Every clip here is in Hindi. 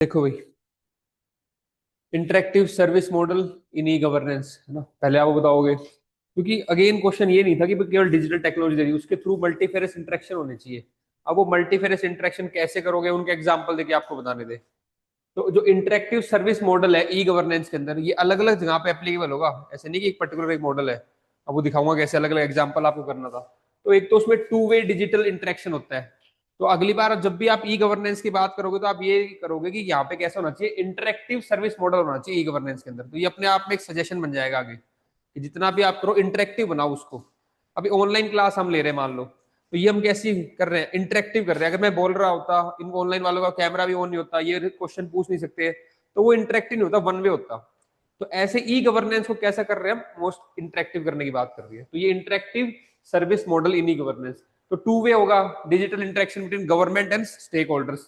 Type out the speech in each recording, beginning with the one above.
देखो भाई, interactive service model in e governance है ना, पहले आप बताओगे क्योंकि अगेन क्वेश्चन ये नहीं था कि केवल डिजिटल टेक्नोलॉजी दे दी, उसके थ्रू मल्टीफेरस इंटरेक्शन होने चाहिए। अब वो मल्टीफेरस इंटरेक्शन कैसे करोगे, उनके एग्जांपल देके आपको बताने दे। तो जो इंटरेक्टिव सर्विस मॉडल है ई गवर्नेंस के अंदर, ये अलग अलग जगह पे एप्लीकेबल होगा, ऐसे नहीं कि एक पर्टिकुलर एक मॉडल है। अब वो दिखाऊंगा कैसे अलग अलग एग्जांपल आपको करना था। तो एक तो उसमें टू वे डिजिटल इंटरेक्शन होता है। तो अगली बार जब भी आप ई गवर्नेंस की बात करोगे तो आप ये करोगे कि यहाँ पे कैसा होना चाहिए, इंटरेक्टिव सर्विस मॉडल होना चाहिए ई गवर्नेंस के अंदर। तो ये अपने आप में एक सजेशन बन जाएगा आगे कि जितना भी आप करो इंटरेक्टिव बनाओ उसको। अभी ऑनलाइन क्लास हम ले रहे हैं मान लो, तो ये हम कैसी कर रहे हैं, इंटरेक्टिव कर रहे हैं। अगर मैं बोल रहा होता, इन ऑनलाइन वालों का कैमरा भी ऑन नहीं होता, ये क्वेश्चन पूछ नहीं सकते, तो वो इंटरेक्टिव नहीं होता, वन वे होता। तो ऐसे ई गवर्नेंस को कैसा कर रहे हैं हम, मोस्ट इंटरेक्टिव करने की बात कर रही है। तो ये interactive service model in e governance. तो टू वे होगा, digital interaction between government and stakeholders.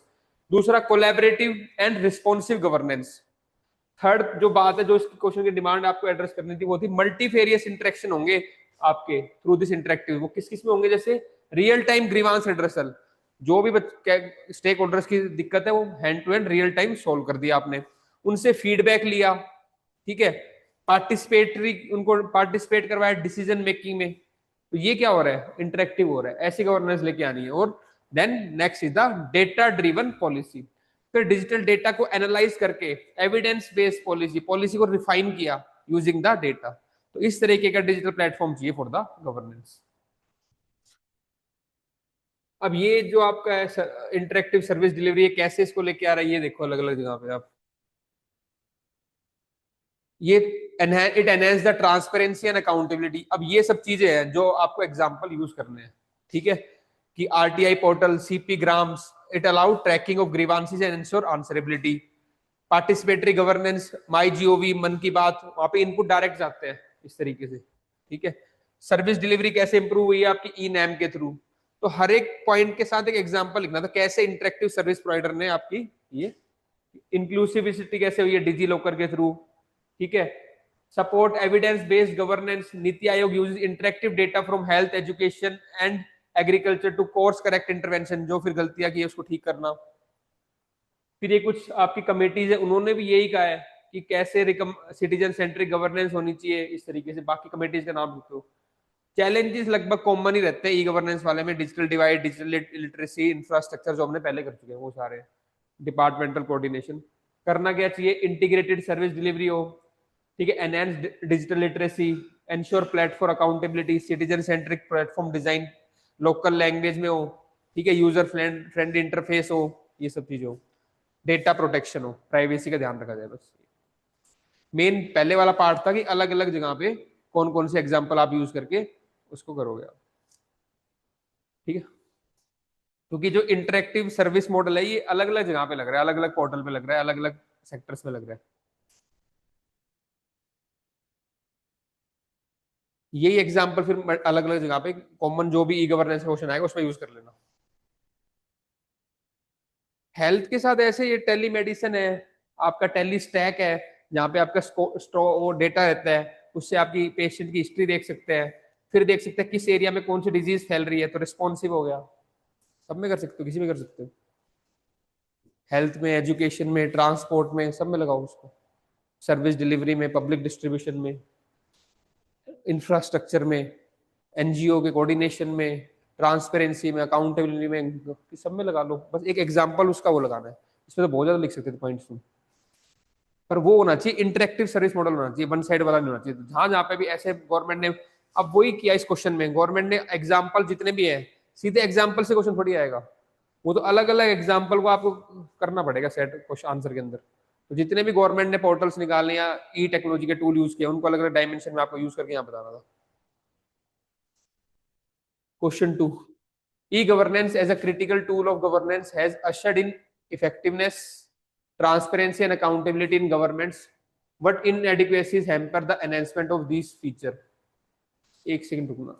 दूसरा collaborative and responsive governance. Third जो बात है, जो इस क्वेश्चन की डिमांड आपको एड्रेस करनी थी, वो थी मल्टीफेरियस इंटरेक्शन होंगे आपके थ्रू दिस इंटरेक्टिव। वो किस किस में होंगे, जैसे रियल टाइम ग्रीवांस एड्रेसल, जो भी स्टेक होल्डर्स की दिक्कत है वो hand to hand real time solve कर दिया आपने, उनसे फीडबैक लिया, ठीक है, पार्टिसिपेटरी उनको पार्टिसिपेट करवाया डिसीजन मेकिंग में। तो ये क्या हो रहा है, इंटरेक्टिव हो रहा है। ऐसी गवर्नेंस लेके आनी है। और then next is the data driven policy. फिर डिजिटल डेटा को एनालाइज करके एविडेंस बेस्ड पॉलिसी पॉलिसी को रिफाइन किया यूजिंग द डेटा। तो इस तरीके का डिजिटल प्लेटफॉर्म चाहिए फॉर द गवर्नेंस। अब ये जो आपका इंटरेक्टिव सर्विस डिलीवरी है, कैसे इसको लेके आ रहा है, ये देखो अलग अलग जगह पे आप। ये it enhance the transparency and accountability. अब ये सब चीजें हैं जो आपको एग्जांपल यूज करने हैं, ठीक है, कि RTI portal, CP grams, it allow tracking of grievances and ensure answerability. Participatory governance, my gov, Mann ki बात, वहां पे इनपुट डायरेक्ट जाते हैं इस तरीके से, ठीक है। सर्विस डिलीवरी कैसे इंप्रूव हुई है आपकी ई नैम के थ्रू। तो हर एक पॉइंट के साथ एक एग्जांपल लिखना था, कैसे इंटरेक्टिव सर्विस प्रोवाइडर ने आपकी ये इंक्लूसिविटी कैसे हुई है डिजी लॉकर के थ्रू, ठीक है। Support evidence based governance, NITI Aayog use interactive data from health, education and agriculture to course correct intervention, जो फिर गलतियां की है उसको ठीक करना। फिर ये कुछ आपकी कमेटीज है, उन्होंने भी यही कहा है कि कैसे सिटीजन सेंट्रिक गवर्नेंस होनी चाहिए इस तरीके से। बाकी कमेटीज का नाम लिखो। चैलेंजेस लगभग कॉमन ही रहते हैं ई गवर्नेंस वाले में, digital divide, digital literacy, infrastructure जो हमने पहले कर चुके हैं वो सारे, डिपार्टमेंटल कोऑर्डिनेशन। करना क्या चाहिए, इंटीग्रेटेड सर्विस डिलीवरी हो, ठीक है, enhance digital literacy, ensure platform accountability, citizen centric platform design, local language में हो, ठीक है, यूजर फ्रेंडली इंटरफेस हो, ये सब चीजें हो, डेटा प्रोटेक्शन हो, प्राइवेसी का ध्यान रखा जाए। बस मेन पहले वाला पार्ट था कि अलग अलग जगह पे कौन कौन से एग्जाम्पल आप यूज करके उसको करोगे आप, ठीक है। क्योंकि जो इंटरेक्टिव सर्विस मॉडल है ये अलग अलग जगह पे लग रहा है, अलग अलग पोर्टल पे लग रहा है, अलग अलग सेक्टर्स में लग रहा है। यही एग्जाम्पल फिर अलग अलग जगह पे कॉमन जो भी ई गवर्नेंस क्वेश्चन आएगा उसमें यूज कर लेना। हेल्थ के साथ ऐसे ये टेली मेडिसिन है, आपका टेली स्टैक है, जहाँ पे आपका वो डेटा रहता है, उससे आपकी पेशेंट की हिस्ट्री देख सकते हैं, फिर देख सकते हैं किस एरिया में कौन सी डिजीज फैल रही है, तो रिस्पॉन्सिव हो गया। सब में कर सकते हो, किसी में कर सकते हो, हेल्थ में, एजुकेशन में, ट्रांसपोर्ट में, सब में लगाओ उसको, सर्विस डिलीवरी में, पब्लिक डिस्ट्रीब्यूशन में, इंफ्रास्ट्रक्चर में, एनजीओ के कोऑर्डिनेशन में, ट्रांसपेरेंसी में, अकाउंटेबिलिटी में, सब में लगा लो। बस एक एग्जांपल उसका वो लगाना है। इसमें तो बहुत ज्यादा लिख सकते थे पॉइंट्स में, पर वो होना चाहिए इंटरेक्टिव सर्विस मॉडल होना चाहिए, वन साइड वाला नहीं होना चाहिए। तो जहां जहां पे भी ऐसे गवर्नमेंट ने अब वही किया इस क्वेश्चन में, गवर्नमेंट ने एग्जाम्पल जितने भी है, सीधे एग्जाम्पल से क्वेश्चन थोड़ी आएगा, वो तो अलग अलग एग्जाम्पल को आपको करना पड़ेगा सेट क्वेश्चन आंसर के अंदर। तो जितने भी गवर्नमेंट ने पोर्टल्स निकाले या ई टेक्नोलॉजी के टूल यूज किया, उनको अलग अलग डायमेंशन में आपको यूज करके यहाँ बताना था। Question 2, e-governance as a critical tool of governance has ushered in effectiveness, transparency and accountability in governments. What inadequacies hamper the enhancement of these feature? एक सेकंड रुकना,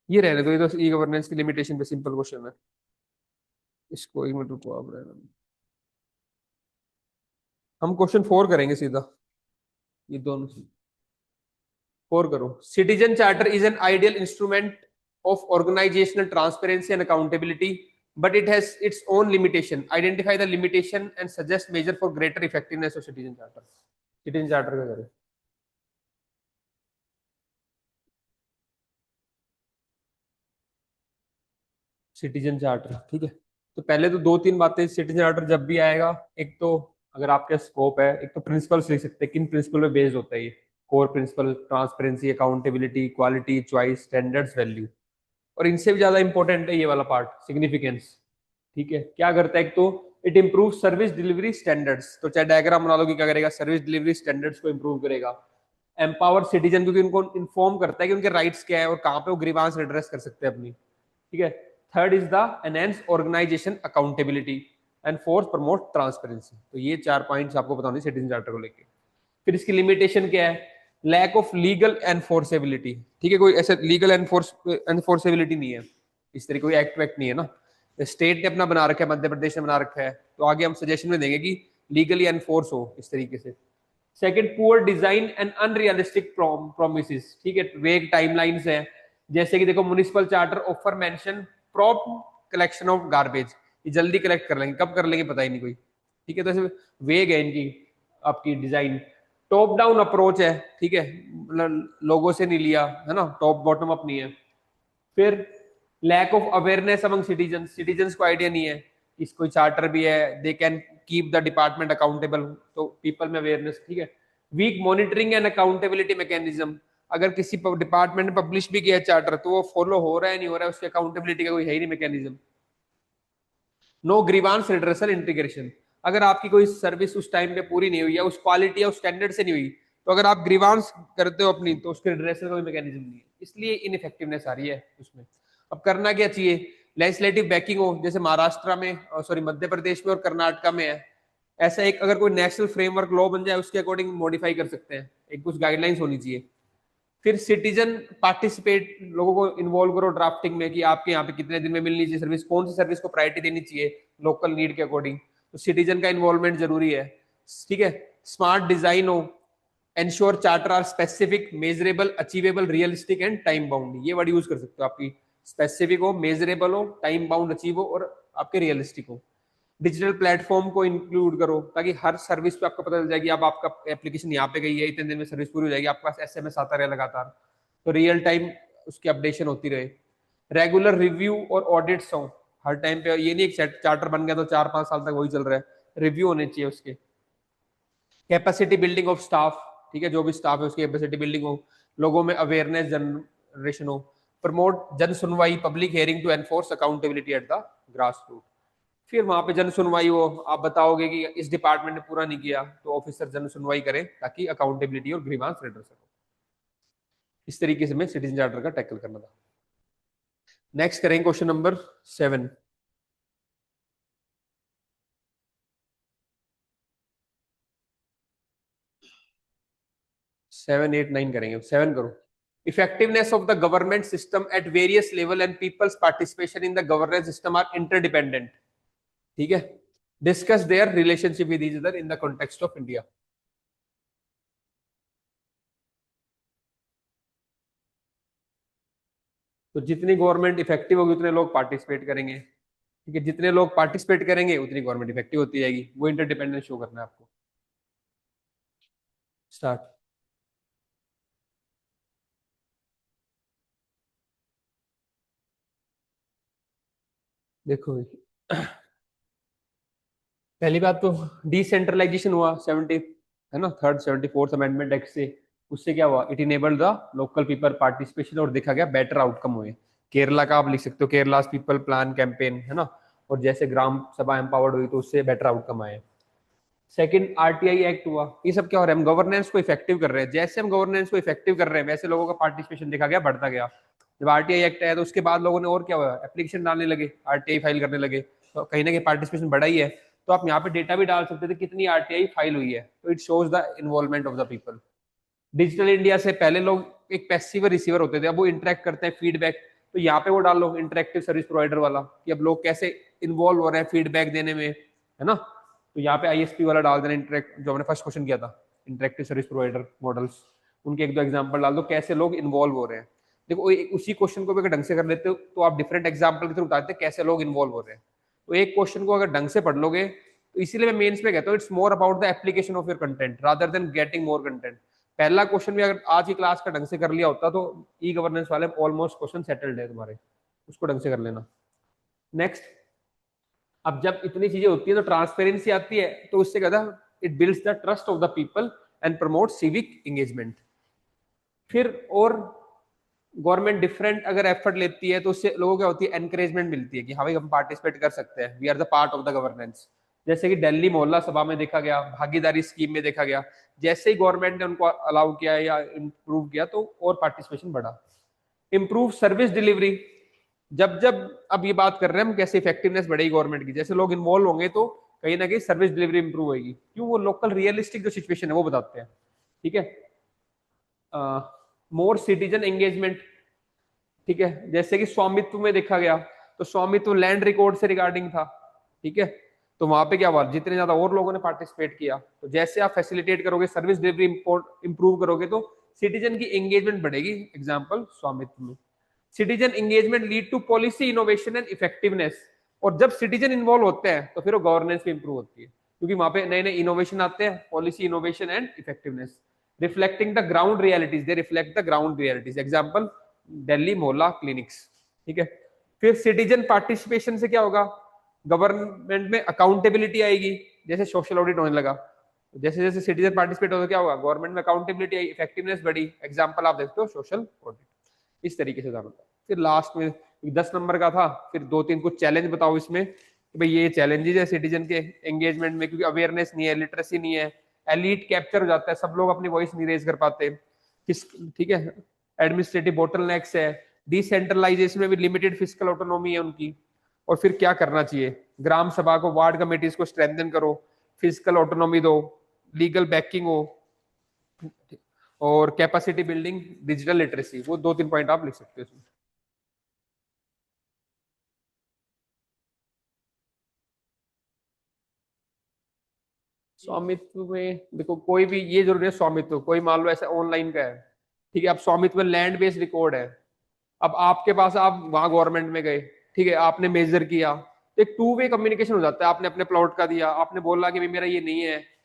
ये रहने दो, ये तो ई गवर्नेंस की लिमिटेशन पे सिंपल क्वेश्चन है, इसको एक मिनट रुको आप रहना। हम क्वेश्चन 4 करेंगे सीधा, ये दोनों 4 करो। Citizen charter is an ideal instrument of organizational transparency and accountability but it has its own limitation. Identify the limitation and suggest measure for greater effectiveness of citizen charter. Citizen charter का करें सिटीजन चार्टर, ठीक है। तो पहले तो दो तीन बातें, सिटीजन चार्टर जब भी आएगा, एक तो अगर आपके स्कोप है, एक तो प्रिंसिपल्स लिख सकते हैं, किन प्रिंसिपल पे बेस्ड होता है ये। Core principle, transparency, accountability, quality, choice, standards, value. और इनसे भी ज्यादा इंपॉर्टेंट है ये वाला पार्ट, सिग्निफिकेंस। ठीक है, क्या करता है, एक तो it improve service delivery standards. तो चाहे डायग्राम बना लो कि क्या करेगा, सर्विस डिलीवरी स्टैंडर्ड्स को इंप्रूव करेगा। एम्पावर सिटीजन, क्योंकि उनको इन्फॉर्म करता है कि उनके राइट्स क्या है और कहाँ पे वो ग्रीवांस एड्रेस कर सकते हैं अपनी। ठीक है। Third is the enhance organisation accountability, and fourth promote transparency. तो ये 4 पॉइंट्स आपको बताने सिटीजन चार्टर को लेके। फिर इसकी लिमिटेशन क्या है, लैक ऑफ लीगल एनफोर्सेबिलिटी। ठीक है, कोई ऐसा लीगल एनफोर्सेबिलिटी नहीं है, इस तरह कोई एक्ट वैक्ट नहीं है ना। स्टेट ने अपना बना रखा है, मध्य प्रदेश ने बना रखा है, तो आगे हम सजेशन में देंगे कि लीगली एनफोर्स हो इस तरीके से। Second, poor design and unrealistic promises. ठीक है, वेग टाइमलाइंस है, जैसे कि देखो municipal charter offer mention prompt collection of garbage, ये जल्दी कलेक्ट कर लेंगे, कब कर लेंगे पता ही नहीं कोई। ठीक है, तो ऐसे वेग है इनकी आपकी डिजाइन। टॉप डाउन अप्रोच है, ठीक है, मतलब लोगों से नहीं लिया है ना, टॉप बॉटम अप नहीं है। फिर lack of awareness among citizen, citizen को आइडिया नहीं है कि कोई चार्टर भी है, they can keep the department accountable, तो पीपल में अवेयरनेस। ठीक है। Weak monitoring and accountability mechanism, अगर किसी डिपार्टमेंट ने पब्लिश भी किया चार्टर तो वो फॉलो हो रहा है नहीं हो रहा है, उसकी अकाउंटेबिलिटी का कोई है ही नहीं mechanism. No grievance redressal integration, अगर आपकी कोई सर्विस उस टाइम पे पूरी नहीं हुई है, उस क्वालिटी या उस स्टैंडर्ड से नहीं हुई, तो अगर आप ग्रीवांस करते हो अपनी, तो उसके रिड्रेसल का कोई मैकेनिज्म नहीं है, इसलिए इनइफेक्टिवनेस आ रही है उसमें। अब करना क्या चाहिए, लेजिस्लेटिव बैकिंग हो, जैसे महाराष्ट्र में, सॉरी मध्य प्रदेश में और कर्नाटका में है, ऐसा एक अगर कोई नेशनल फ्रेमवर्क लॉ बन जाए, उसके अकॉर्डिंग मॉडिफाई कर सकते हैं, एक कुछ गाइडलाइंस होनी चाहिए। फिर सिटीजन पार्टिसिपेट, लोगों को इन्वॉल्व करो ड्राफ्टिंग में कि आपके यहाँ पे कितने दिन में मिलनी चाहिए सर्विस, कौन सी सर्विस को प्रायोरिटी देनी चाहिए लोकल नीड के अकॉर्डिंग, तो सिटीजन का इन्वॉल्वमेंट जरूरी है। ठीक है। स्मार्ट डिजाइन हो, ensure charter are specific, measurable, achievable, realistic and time bound, ये वर्ड यूज कर सकते हो आपकी। स्पेसिफिक हो, मेजरेबल हो, टाइम बाउंड अचीव हो, और आपके रियलिस्टिक हो। डिजिटल प्लेटफॉर्म को इंक्लूड करो, ताकि हर सर्विस पे आपको पता चल जाएगी, अब आपका एप्लीकेशन यहाँ पे गई है, इतने दिन में सर्विस पूरी हो जाएगी, आपके पास एसएमएस आता रहे लगातार, तो रियल टाइम उसकी अपडेशन होती रहे। रेगुलर रिव्यू और ऑडिट्स हो हर टाइम पे, ये नहीं एक चार्टर बन गया तो 4-5 साल तक वही चल रहा है, रिव्यू होने चाहिए उसके। कैपेसिटी बिल्डिंग ऑफ स्टाफ, ठीक है, जो भी स्टाफ है उसकी कैपेसिटी बिल्डिंग हो, लोगों में अवेयरनेस जनरेशन हो। प्रमोट जन सुनवाई, public hearing to enforce accountability at the grass root. फिर वहां पे जन सुनवाई हो, आप बताओगे कि इस डिपार्टमेंट ने पूरा नहीं किया, तो ऑफिसर जन सुनवाई करे ताकि अकाउंटेबिलिटी और ग्रीवांस रिड्रेस हो। इस तरीके से मैं सिटीजन चार्टर का टैकल करना था। नेक्स्ट करेंगे क्वेश्चन नंबर 7। 7, 8, 9 करेंगे, 7 करो। Effectiveness of the government system at various level and people's participation in the governance system are interdependent. ठीक है। Discuss their relationship with each other in the context of India. तो जितनी गवर्नमेंट इफेक्टिव होगी उतने लोग पार्टिसिपेट करेंगे। ठीक है, जितने लोग पार्टिसिपेट करेंगे उतनी गवर्नमेंट इफेक्टिव होती जाएगी, वो इंटरडिपेंडेंस शो करना है आपको। स्टार्ट। देखो पहली बात तो डिसेंट्रलाइजेशन हुआ 70, है ना, थर्ड 74th अमेंडमेंट एक्ट से। उससे क्या हुआ, it enabled the local people participation, और देखा गया बेटर आउटकम हुए। केरला का आप लिख सकते हो, केरला पीपल प्लान कैंपेन, है ना, और जैसे ग्राम सभा एम्पावर्ड हुई तो उससे बेटर आउटकम आए। सेकंड आरटीआई एक्ट हुआ। ये सब क्या हो रहा है, हम गवर्नेंस को इफेक्टिव कर रहे हैं, जैसे हम गवर्नेंस को इफेक्टिव कर रहे हैं वैसे लोगों का पार्टिसिपेशन देखा गया बढ़ता गया। जब आरटीआई एक्ट आया तो उसके बाद लोगों ने और क्या हुआ, एप्लीकेशन डालने लगे, आरटीआई फाइल करने लगे, तो कहीं ना कहीं पार्टिसिपेशन बढ़ा ही है। तो आप यहाँ पे डेटा भी डाल सकते थे कितनी आरटीआई फाइल हुई है, तो it shows the involvement of the people. Digital India से पहले लोग एक पैसिव रिसीवर होते थे, अब वो इंटरेक्ट करते हैं, फीडबैक। तो यहाँ पे वो डाल लो इंटरेक्टिव सर्विस प्रोवाइडर वाला, कि अब लोग कैसे इन्वॉल्व हो रहे हैं फीडबैक देने में, है ना। तो यहाँ पे आईएसपी वाला डाल देना, इंटरेक्ट, जो हमने फर्स्ट क्वेश्चन किया था, इंटरेक्टिव सर्विस प्रोवाइडर मॉडल्स, उनके एक दो एग्जांपल डाल दो कैसे लोग इन्वॉल्व हो रहे हैं। देखो उसी क्वेश्चन को भी अगर ढंग से कर लेते हो तो आप डिफरेंट एग्जाम्पल के थ्रू बताते हैं कैसे लोग इन्वॉल्व हो रहे हैं। तो एक क्वेश्चन को अगर ढंग से पढ़ लोगे तो इसीलिए मैं मेंस में कहता हूँ it's more about the application of your content rather than getting more content. पहला क्वेश्चन भी अगर आज की क्लास का ढंग से कर लिया होता तो ई गवर्नेंस वाले ऑलमोस्ट क्वेश्चन सेटल्ड है तुम्हारे, उसको ढंग से कर लेना। नेक्स्ट, अब जब इतनी चीजें होती है तो ट्रांसपेरेंसी आती है, तो उससे कहता है it builds the trust of the people and promote civic engagement. फिर और गवर्नमेंट डिफरेंट अगर एफर्ट लेती है तो उससे लोगों को क्या होती है, एनकरेजमेंट मिलती है कि हाँ भाई हम पार्टिसिपेट कर सकते हैं, we are the part of the governance. जैसे कि दिल्ली मोहल्ला सभा में देखा गया, भागीदारी स्कीम में देखा गया, जैसे ही गवर्नमेंट ने उनको अलाउ किया या इम्प्रूव किया तो और पार्टिसिपेशन बढ़ा। इम्प्रूव सर्विस डिलीवरी, जब जब अब ये बात कर रहे हैं हम कैसे इफेक्टिवनेस बढ़ेगी गवर्नमेंट की, जैसे लोग इन्वॉल्व होंगे तो कहीं ना कहीं सर्विस डिलीवरी इंप्रूव होगी, क्यों, वो लोकल रियलिस्टिक जो सिचुएशन है वो बताते हैं। ठीक है, मोर सिटीजन एंगेजमेंट, ठीक है, जैसे कि स्वामित्व में देखा गया तो स्वामित्व लैंड रिकॉर्ड से रिगार्डिंग था। ठीक है, तो वहां पे क्या हुआ, जितने ज्यादा और लोगों ने पार्टिसिपेट किया तो जैसे आप फैसिलिटेट करोगे, सर्विस डिलीवरी इंप्रूव करोगे तो सिटीजन की एंगेजमेंट बढ़ेगी। एग्जाम्पल स्वामित्व में citizen engagement lead to policy innovation and effectiveness, और जब सिटीजन इन्वॉल्व होते हैं तो फिर वो गवर्नेंस भी इंप्रूव होती है, क्योंकि वहां पे नए नए इनोवेशन आते हैं, policy innovation and effectiveness. Reflecting the ground realities, they reflect the ground realities. Example Delhi मोहल्ला क्लिनिक्स। ठीक है, फिर सिटीजन पार्टिसिपेशन से क्या होगा, गवर्नमेंट में अकाउंटेबिलिटी आएगी, जैसे सोशल ऑडिट होने लगा, जैसे जैसे सिटीजन पार्टिसिपेट होगा क्या होगा, गवर्नमेंट में अकाउंटेबिलिटी आई, इफेक्टिवनेस बढ़ी। एग्जाम्पल आप देखते हो सोशल ऑडिट, इस तरीके से होता। फिर लास्ट में 10 नंबर का था, फिर 2-3 कुछ चैलेंज बताओ इसमें कि भाई ये चैलेंजेस है सिटीजन के एंगेजमेंट में, क्योंकि अवेयरनेस नहीं है, लिटरेसी नहीं है, एलीट कैप्चर हो जाता है, सब लोग अपनी वॉइस नहीं रेज कर पाते। ठीक है, एडमिनिस्ट्रेटिव बोटलनेक्स है, डिसेंट्रलाइजेशन में भी लिमिटेड फिजिकल ऑटोनॉमी है उनकी। और फिर क्या करना चाहिए, ग्राम सभा को, वार्ड कमेटीज को स्ट्रेंथन करो, फिजिकल ऑटोनॉमी दो, लीगल बैकिंग हो, और कैपेसिटी बिल्डिंग, डिजिटल लिटरेसी। वो 2-3 पॉइंट आप लिख सकते हो इसमें। स्वामित्व में देखो, कोई भी ये जरूरी है स्वामित्व, कोई मान लो ऐसा ऑनलाइन का है, ठीक है, अब स्वामित्व में लैंड बेस्ड रिकॉर्ड है, अब आपके पास, आप वहां गवर्नमेंट में गए, ठीक है, आपने मेजर किया, तो एक टू वे कम्युनिकेशन हो जाता है, आपने अपने प्लॉट का दिया, आपने बोला कि भाई मेरा ये नहीं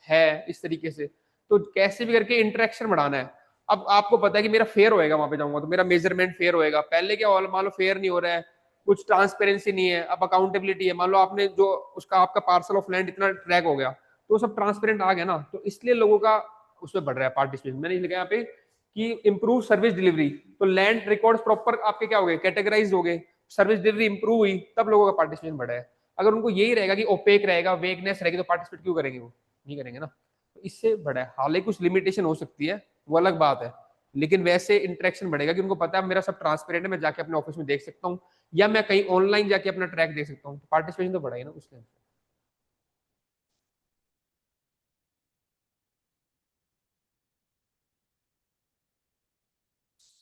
है इस तरीके से, तो कैसे भी करके इंटरेक्शन बढ़ाना है। अब आपको पता है कि मेरा फेयर होएगा, वहां पे जाऊंगा तो मेरा मेजरमेंट फेयर होएगा, पहले क्या मान लो फेयर नहीं हो रहा है, कुछ ट्रांसपेरेंसी नहीं है, अब अकाउंटेबिलिटी है, मान लो आपने जो उसका आपका पार्सल ऑफ लैंड इतना ट्रैक हो गया तो सब ट्रांसपेरेंट आ गया ना, तो इसलिए लोगों का उसमें बढ़ रहा है पार्टिसिपेशन। मैंने लिखा यहाँ पे कि इंप्रूव सर्विस डिलीवरी, तो लैंड रिकॉर्ड्स प्रॉपर आपके क्या हो गए, कैटेगराइज हो गए, सर्विस डिलीवरी इंप्रूव हुई, तब लोगों का पार्टिसिपेशन बढ़ा है। अगर उनको यही रहेगा कि ओपेक रहेगा, वेगनेस रहेगी, तो पार्टिसिपेट क्यों करेंगे, वो नहीं करेंगे ना। तो इससे बढ़ा है, हालांकि कुछ लिमिटेशन हो सकती है, वो अलग बात है, लेकिन वैसे इंटरेक्शन बढ़ेगा कि उनको पता है मेरा सब ट्रांसपेरेंट है, मैं जाके अपने ऑफिस में देख सकता हूँ, या मैं कहीं ऑनलाइन जाके अपना ट्रैक देख सकता हूँ, तो पार्टिसिपेशन तो बढ़ा ही ना उसने।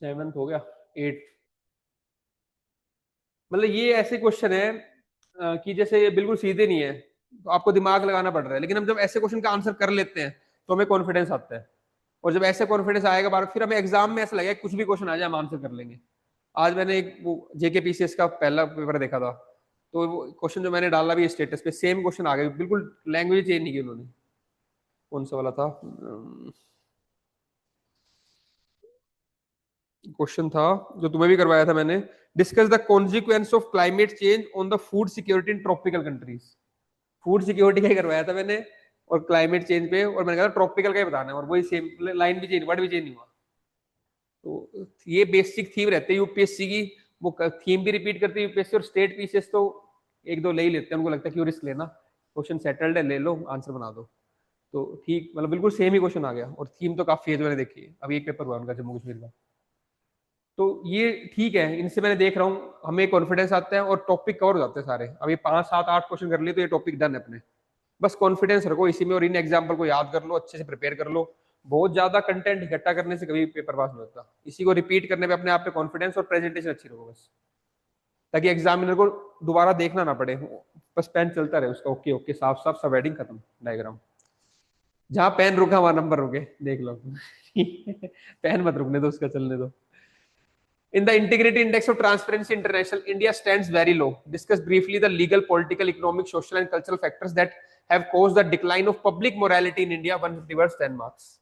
7th हो गया, 8। मतलब ये ऐसे क्वेश्चन है कि जैसे ये बिल्कुल सीधे नहीं है, तो आपको दिमाग लगाना पड़ रहा है, लेकिन हम जब ऐसे क्वेश्चन का आंसर कर लेते हैं तो हमें कॉन्फिडेंस आता है, और जब ऐसे कॉन्फिडेंस आएगा बार, फिर हमें एग्जाम में ऐसा लगेगा कुछ भी क्वेश्चन आ जाए हम आंसर कर लेंगे। आज मैंने एक वो जेके पीसीएस का पहला पेपर देखा था, तो वो क्वेश्चन जो मैंने डाला भी स्टेटस पे, सेम क्वेश्चन आ गए, बिल्कुल लैंग्वेज चेंज नहीं की उन्होंने। कौन सा वाला था क्वेश्चन था जो तुम्हें भी करवाया था मैंने, discuss the consequence of climate change on the food security in tropical countries. Food security का ही करवाया था मैंने, और क्लाइमेट चेंज पे, और मैंने कहा ट्रॉपिकल का ही बताना है, और वही सेम लाइन भी चेंज, वर्ड भी चेंज नहीं हुआ। तो ये बेसिक थीम रहते हैं यूपीएससी की, वो थीम भी रिपीट करते हैं यूपीएससी, और स्टेट पीसीएस तो एक दो ले ही लेते हैं, उनको लगता है क्यों रिस्क लेना, क्वेश्चन सेटल्ड है, ले लो आंसर बना दो। तो ठीक, मतलब बिल्कुल सेम ही क्वेश्चन आ गया, और थीम तो काफी है जो मैंने देखी है, अभी एक पेपर हुआ उनका जम्मू कश्मीर का। तो ये ठीक है, इनसे मैंने देख रहा हूँ हमें कॉन्फिडेंस आता है, और टॉपिक कवर हो जाते हैं सारे, अभी 5 7 8 क्वेश्चन कर लिए तो ये टॉपिक डन है अपने। बस कॉन्फिडेंस रखो इसी में, और इन एग्जाम्पल को याद कर लो, अच्छे से प्रिपेयर कर लो। बहुत ज्यादा कंटेंट इकट्ठा करने से कभी पेपर पास नहीं होता, इसी को रिपीट करने पे अपने आप पे कॉन्फिडेंस और प्रेजेंटेशन अच्छी रखो बस, ताकि एग्जामिनर को दोबारा देखना ना पड़े, बस पेन चलता रहे उसका, ओके ओके, साफ साफ, सब हेडिंग खत्म, डायग्राम। जहां पेन रुका वहां नंबर रुके, देख लो पेन मत रुकने दो, उसका चलने दो। In the integrity index of Transparency International, India stands very low. Discuss briefly the legal, political, economic, social, and cultural factors that have caused the decline of public morality in India. 150 words, 10 marks.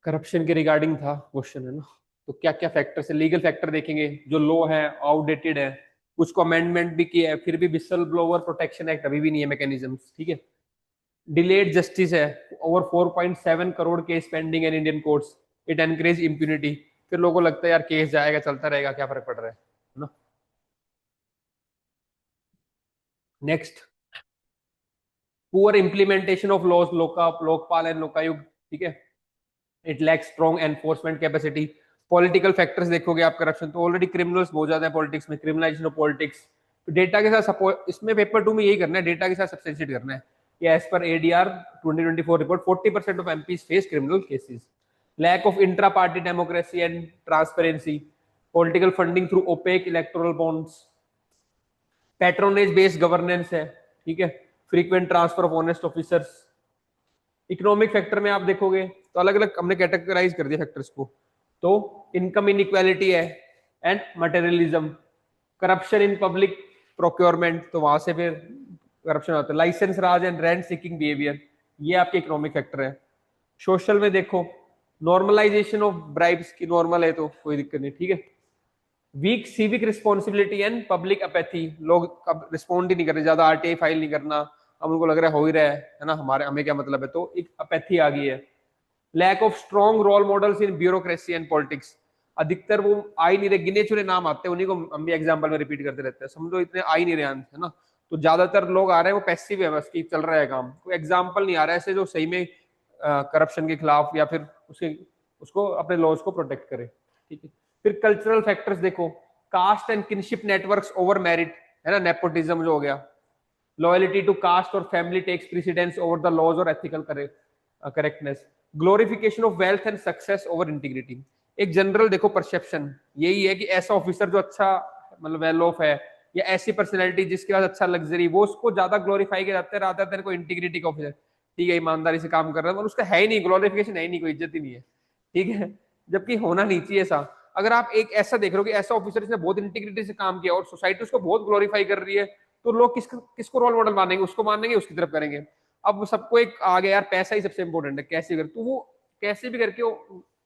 Corruption के रिगार्डिंग था क्वेश्चन, है ना? तो क्या क्या फैक्टर्स है, लीगल फैक्टर देखेंगे, जो लॉ है आउटडेटेड है, कुछ को अमेंडमेंट भी किया है, फिर भी विसल ब्लोअर प्रोटेक्शन एक्ट अभी भी नहीं है मैकेनिज्म, ठीक है। डिलेड जस्टिस है, ओवर 4.7 करोड़ केस पेंडिंग है Indian courts, it encourage impunity. फिर लोगों को लगता है यार केस जाएगा चलता रहेगा, क्या फर्क पड़ रहा है ना? Next, poor implementation of laws, Lokpal and Lokayukta, ठीक है। It lacks strong enforcement capacity. Political factors देखोगे आप, करप्शन तो ऑलरेडी क्रिमिनल्स बहुत ज्यादा है पॉलिटिक्स में, क्रिमिनलाइजेशन ऑफ पॉलिटिक्स। डेटा के साथ सपोर्ट, इसमें पेपर 2 में यही करना है, डेटा के साथ सब्सटेंशिएट करना है कि एज पर ADR 2024 report 40% of MPs face criminal cases. Lack of intra party democracy and transparency, political funding through opaque electoral bonds, patronage based governance है, ठीक है। Frequent transfer of honest officers. Economic factor में आप देखोगे तो अलग अलग हमने कैटेगराइज कर दिया फैक्टर्स को। तो इनकम इनइक्वालिटी है and materialism, corruption in public procurement, तो वहां से फिर करप्शन होता है, licence raj and rent seeking behaviour, ये आपके इकोनॉमिक फैक्टर है। सोशल में देखो, नॉर्मलाइजेशन ऑफ ब्राइब्स की, नॉर्मल है तो कोई दिक्कत नहीं, ठीक है। Weak civic responsibility and public apathy, लोग अब रिस्पॉन्ड ही नहीं कर रहे, ज्यादा आरटीआई फाइल नहीं करना, अब उनको लग रहा है हो ही रहा है ना, हमारे हमें क्या मतलब है, तो एक अपैथी आ गई है। Lack of strong role models in bureaucracy and politics, अधिकतर वो आ ही नहीं रहे, गिने चुने नाम आते हैं, उन्हीं को हम भी एग्जाम्पल में रिपीट करते रहते हैं, समझो इतने आ ही नहीं रहे, है ना? तो ज्यादातर लोग आ रहे हैं वो पैसिव है, बस की चल रहा है काम, कोई एग्जाम्पल नहीं आ रहा है ऐसे जो सही में करप्शन के खिलाफ या फिर उसके उसको अपने लॉज को प्रोटेक्ट करे, ठीक है। फिर कल्चरल फैक्टर्स देखो, caste and kinship networks over merit, है ना, नेपोटिज्म जो हो गया। लॉयल्टी टू कास्ट और family takes precedence over the laws और ethical correctness. Glorification of wealth and success over integrity. एक जनरल देखो परसेप्शन यही है कि ऐसा ऑफिसर जो अच्छा मतलब वेल ऑफ है, या ऐसी पर्सनैलिटी जिसके पास अच्छा लग्जरी, वो उसको ज्यादा ग्लोरीफाई किया जाता है रादर देन कोई इंटीग्रिटी का ऑफिसर, ठीक है, ईमानदारी से काम कर रहा है, और उसका है ही नहीं, ग्लोरिफिकेशन है ही नहीं, कोई इज्जत ही नहीं है, ठीक है। जबकि होना नहीं चाहिए ऐसा। अगर आप एक ऐसा देख रहे हो कि ऐसा ऑफिसर इसने बहुत इंटीग्रिटी से काम किया और सोसाइटी उसको बहुत ग्लोरीफाई कर रही है, तो लोग किसको रोल मॉडल मानेंगे, उसको मानेंगे, उसकी तरफ करेंगे। अब सबको एक आ गया यार पैसा ही सबसे इंपॉर्टेंट है, कैसे कर, तो वो कैसे भी करके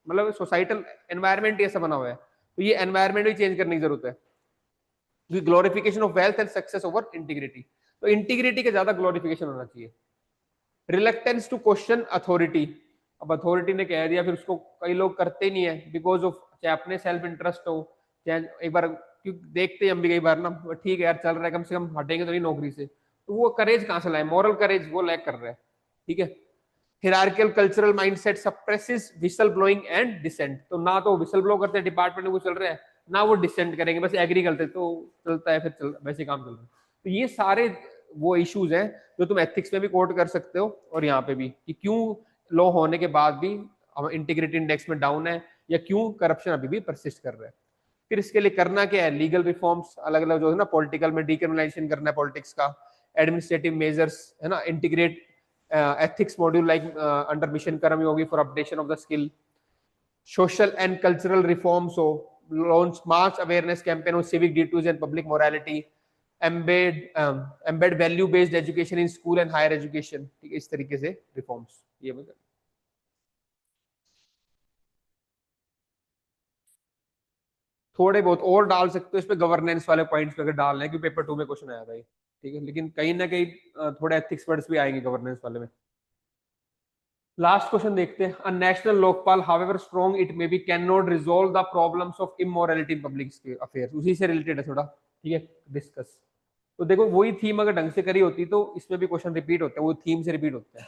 मतलब सोसाइटल एनवायरमेंट ऐसा बना हुआ है, तो ये एनवायरमेंट भी चेंज करने की जरूरत है। Glorification of wealth and success over integrity, तो इंटीग्रिटी का ज्यादा ग्लोरिफिकेशन होना चाहिए। रिलेक्टेंस टू क्वेश्चन अथॉरिटी, अब अथॉरिटी ने कह दिया फिर उसको कई लोग करते ही नहीं है, बिकॉज ऑफ चाहे अपने सेल्फ इंटरेस्ट हो, चाहे एक बार क्यों देखते हैं हम भी कई बार ना, ठीक है यार चल रहा है, कम से कम हटेंगे तो नहीं नौकरी से, तो वो करेज कहां से लाए, मॉरल करेज वो लैक कर रहा है, ठीक है। Hierarchical cultural mindset suppresses whistle blowing and dissent, तो ना तो विसल ब्लो करते हैं डिपार्टमेंट में वो चल रहा है, ना वो डिसेंट करेंगे, बस एग्री करते तो चलता है, फिर वैसे काम चल रहा है। तो ये सारे वो इश्यूज हैं जो तुम एथिक्स में भी कोट कर सकते हो और यहाँ पे भी, कि क्यों लॉ होने के बाद भी इंटीग्रिटी इंडेक्स में डाउन है, या क्यों करप्शन अभी भी परसिस्ट कर रहा है। फिर इसके लिए करना क्या है, लीगल रिफॉर्म्स अलग अलग जो है ना, पॉलिटिकल में डीक्रिमिनलाइजेशन करना है पॉलिटिक्स का, एडमिनिस्ट्रेटिव मेजर्स, है ना, integrate ethics module like under mission Karam Yogi for updation of the skill, social and cultural reforms, so launch mass awareness campaign on civic duties and public morality, embed value based education in school and higher education, ठीक है, इस तरीके से रिफॉर्म्स ये मतलब थोड़े बहुत और डाल सकते हो इसमें, गवर्नेंस वाले पॉइंट्स पे अगर डालना है, क्योंकि पेपर 2 में क्वेश्चन आया था ये, ठीक है, लेकिन कहीं ना कहीं थोड़े एथिक्स वर्ड्स भी आएंगे गवर्नेंस वाले में। लास्ट क्वेश्चन देखते हैं, a national Lokpal however strong it may be can not resolve the problems of immorality in public affairs, उसी से रिलेटेड है थोड़ा, ठीक है, डिस्कस। तो देखो वही थीम अगर ढंग से करी होती तो इसमें भी क्वेश्चन रिपीट होते हैं, वो थीम से रिपीट होते हैं।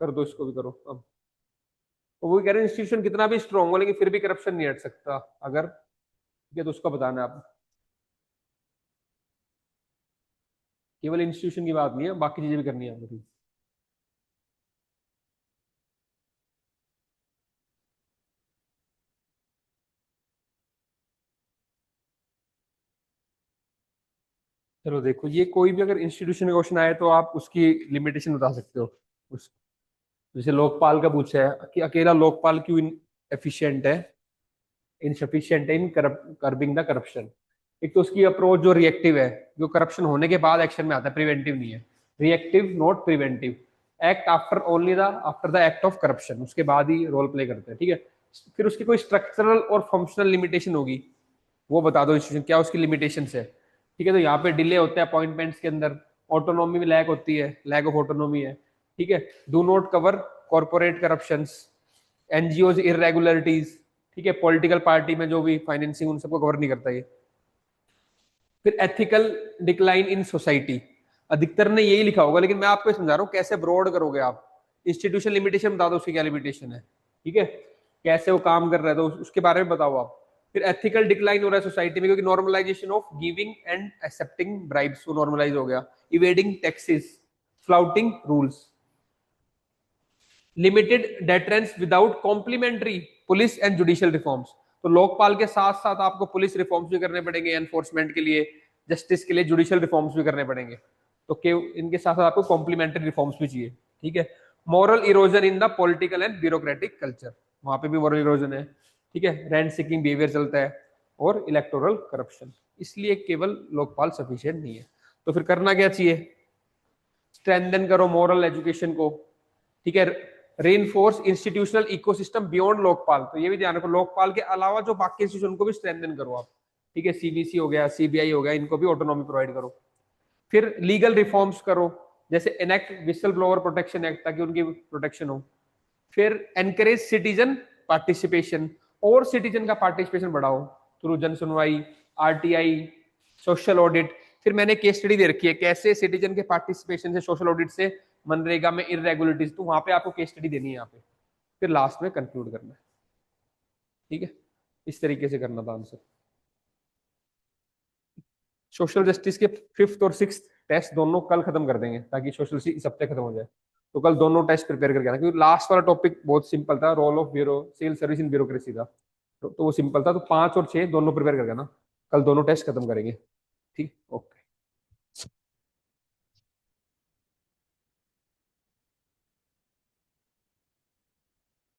कर दो इसको भी करो अब। तो वो कह रहे हैं इंस्टीट्यूशन कितना भी स्ट्रांग हो लेकिन फिर भी करप्शन नहीं हट सकता, अगर ये तो उसका बताना है आप, केवल इंस्टीट्यूशन की बात नहीं है, बाकी चीजें भी करनी है आपको। चलो देखो, ये कोई भी अगर इंस्टीट्यूशन का क्वेश्चन आए तो आप उसकी लिमिटेशन बता सकते हो। उस जैसे लोकपाल का पूछा है कि अकेला लोकपाल क्यों एफिशिएंट है, इनसफिशिएंट है इन कर्बिंग द करप्शन। एक तो उसकी अप्रोच जो रिएक्टिव है, जो करप्शन होने के बाद एक्शन में आता है, प्रिवेंटिव नहीं है। Reactive not preventive, act after only the after the act of corruption, उसके बाद ही रोल प्ले करते हैं, ठीक है। फिर उसकी कोई स्ट्रक्चरल और फंक्शनल लिमिटेशन होगी, वो बता दो इंस्टीट्यूशन क्या उसकी लिमिटेशन है, ठीक है। तो यहाँ पे डिले होता है अपॉइंटमेंट्स के अंदर, ऑटोनॉमी में लैक होती है, लैक ऑफ ऑटोनॉमी है, ठीक है। Do not cover corporate corruptions, NGO irregularities, ठीक है। पॉलिटिकल पार्टी में जो भी फाइनेंसिंग, उन सबको कवर नहीं करता ये। फिर एथिकल डिक्लाइन इन सोसाइटी, अधिकतर ने यही लिखा होगा, लेकिन मैं आपको समझा रहा हूँ कैसे ब्रॉड करोगे आप। इंस्टीट्यूशन लिमिटेशन बता दो, उसकी क्या लिमिटेशन है, ठीक है, कैसे वो काम कर रहा है, तो उसके बारे में बताओ आप। फिर एथिकल डिक्लाइन हो रहा है सोसाइटी में, क्योंकि normalisation of giving and accepting bribes, वो नॉर्मलाइज हो गया। Evading taxes, flouting rules, limited deterrence without complementary police and judicial reforms. तो लोकपाल के साथ साथ आपको पुलिस रिफॉर्म्स भी करने पड़ेंगे एनफोर्समेंट के लिए, जस्टिस के लिए जुडिशियल रिफॉर्म्स भी करने पड़ेंगे। तो के इनके साथ साथ आपको कॉम्प्लीमेंट्री रिफॉर्म्स भी चाहिए, ठीक है। Moral erosion in the political and bureaucratic culture, वहां पे भी मॉरल इरोजन है, ठीक है। रेंट सीकिंग बिहेवियर चलता है, और इलेक्टोरल करप्शन, इसलिए केवल लोकपाल सफिशिएंट नहीं है। तो फिर करना क्या चाहिए, स्ट्रेंथन करो मॉरल एजुकेशन को, ठीक है। Reinforce institutional ecosystem beyond Lokpal, तो ये भी ध्यान रखो, लोकपाल के अलावा जो बाकी इंस्टीट्यूशन को भी स्ट्रेंथन करो आप, ठीक है। सीबीसी हो गया, सीबीआई हो गया, इनको भी ऑटोनॉमी प्रोवाइड करो। फिर लीगल रिफॉर्म्स करो, जैसे enact whistle blower protection act, ताकि उनकी प्रोटेक्शन हो। फिर एनकरेज सिटीजन पार्टिसिपेशन, और सिटीजन का पार्टिसिपेशन बढ़ाओ थ्रू जन सुनवाई, आरटीआई, सोशल ऑडिट। फिर मैंने केस स्टडी दे रखी है कैसे सिटीजन के पार्टिसिपेशन से, सोशल ऑडिट से, मनरेगा में इरेगुलरिटीज, तो वहां पे आपको केस स्टडी देनी है यहाँ पे। फिर लास्ट में कंक्लूड करना है, ठीक है। इस तरीके से करना था आंसर। सोशल जस्टिस के फिफ्थ और सिक्स टेस्ट दोनों कल खत्म कर देंगे, ताकि सोशल इस हफ्ते खत्म हो जाए। तो कल दोनों टेस्ट प्रिपेयर करके आना, क्योंकि लास्ट वाला टॉपिक बहुत सिंपल था, role of bureau civil service in bureaucracy था। तो वो सिंपल था, तो 5 और 6 दोनों प्रिपेयर करके ना, कल दोनों टेस्ट खत्म करेंगे, ठीक। ओके।